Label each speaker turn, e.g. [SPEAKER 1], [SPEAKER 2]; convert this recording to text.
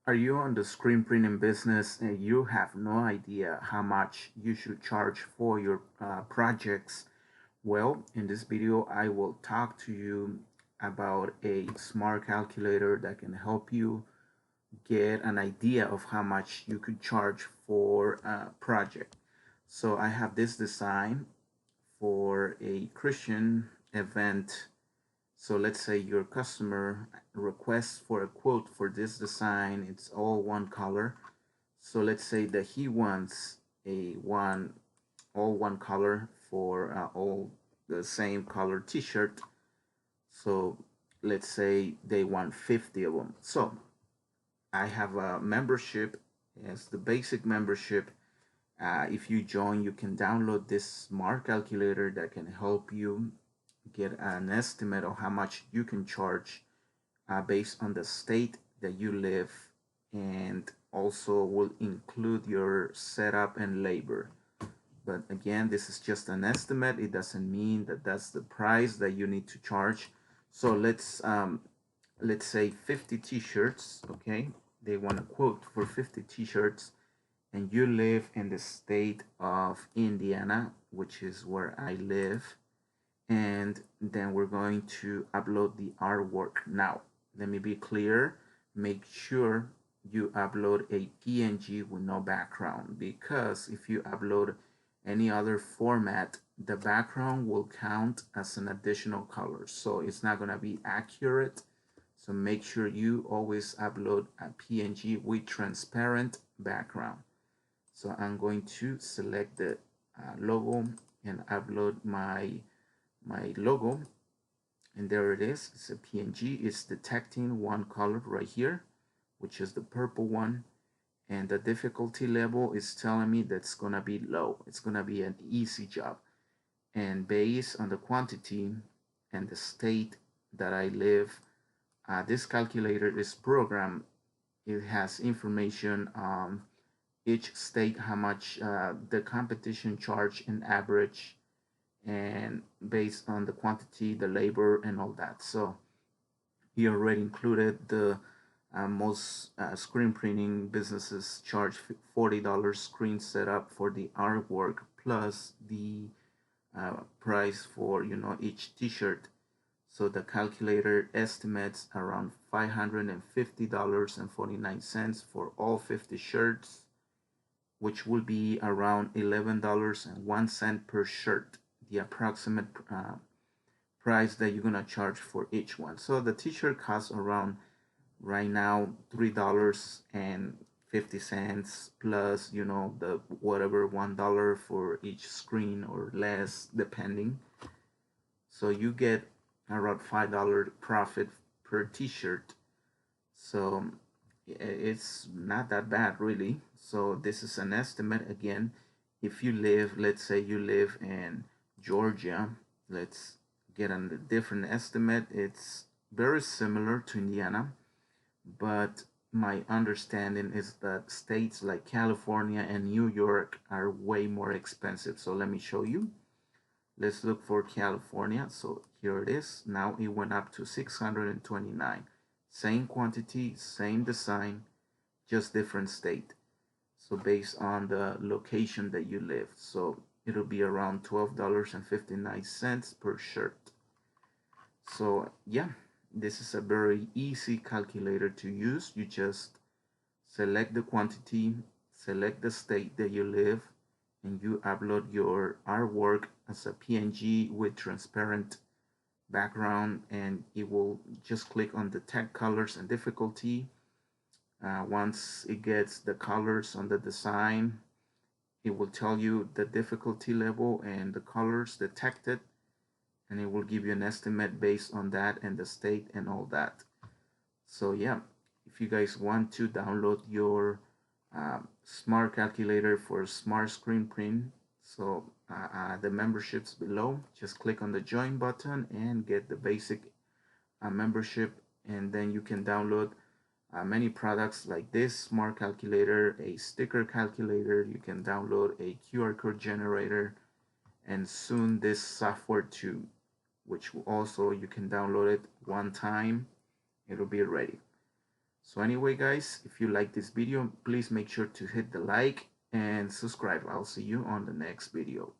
[SPEAKER 1] Are you on the screen printing business and you have no idea how much you should charge for your projects? Well, in this video, I will talk to you about a smart calculator that can help you get an idea of how much you could charge for a project. So I have this design for a Christian event. So let's say your customer requests for a quote for this design. It's all one color. So let's say that he wants a all one color for all the same color t-shirt. So let's say they want 50 of them. So I have a membership. It's the basic membership. If you join, you can download this smart calculator that can help you get an estimate of how much you can charge based on the state that you live, and also will include your setup and labor. But again, this is just an estimate. It doesn't mean that that's the price that you need to charge. So let's say 50 t-shirts. Okay, they want a quote for 50 t-shirts, and you live in the state of Indiana, which is where I live. And then we're going to upload the artwork. Now let me be clear, make sure you upload a PNG with no background, because if you upload any other format, the background will count as an additional color, so it's not going to be accurate. So make sure you always upload a PNG with transparent background. So I'm going to select the logo and upload my logo, and there it is. It's a PNG. It's detecting one color right here, which is the purple one, and the difficulty level is telling me that's gonna be low. It's gonna be an easy job, and based on the quantity and the state that I live, this calculator is programmed. It has information on each state, how much the competition charge in average, and based on the quantity, the labor, and all that. So he already included the most screen printing businesses charge $40 screen setup for the artwork, plus the price for each t-shirt. So the calculator estimates around $550.49 for all 50 shirts, which will be around $11.01 per shirt, the approximate price that you're gonna charge for each one. So the t-shirt costs around right now $3.50 plus the whatever $1 for each screen or less depending. So you get around $5 profit per t-shirt. So it's not that bad really. So this is an estimate again. If you live, let's say you live in Georgia, let's get a different estimate. It's very similar to Indiana, but my understanding is that states like California and New York are way more expensive. So let me show you. Let's look for California. So here it is. Now it went up to 629. Same quantity, same design, just different state. So based on the location that you live. So it'll be around $12.59 per shirt. So yeah, this is a very easy calculator to use. You just select the quantity, select the state that you live, and you upload your artwork as a PNG with transparent background, and it will just click on detect colors and difficulty. Once it gets the colors on the design, it will tell you the difficulty level and the colors detected, and it will give you an estimate based on that and the state and all that. So yeah, if you guys want to download your smart calculator for smart screen print, so the memberships below, just click on the join button and get the basic membership, and then you can download many products like this smart calculator, a sticker calculator. You can download a QR code generator, and soon this software too, which also you can download it one time. It'll be ready. So anyway, guys, if you like this video, please make sure to hit the like and subscribe. I'll see you on the next video.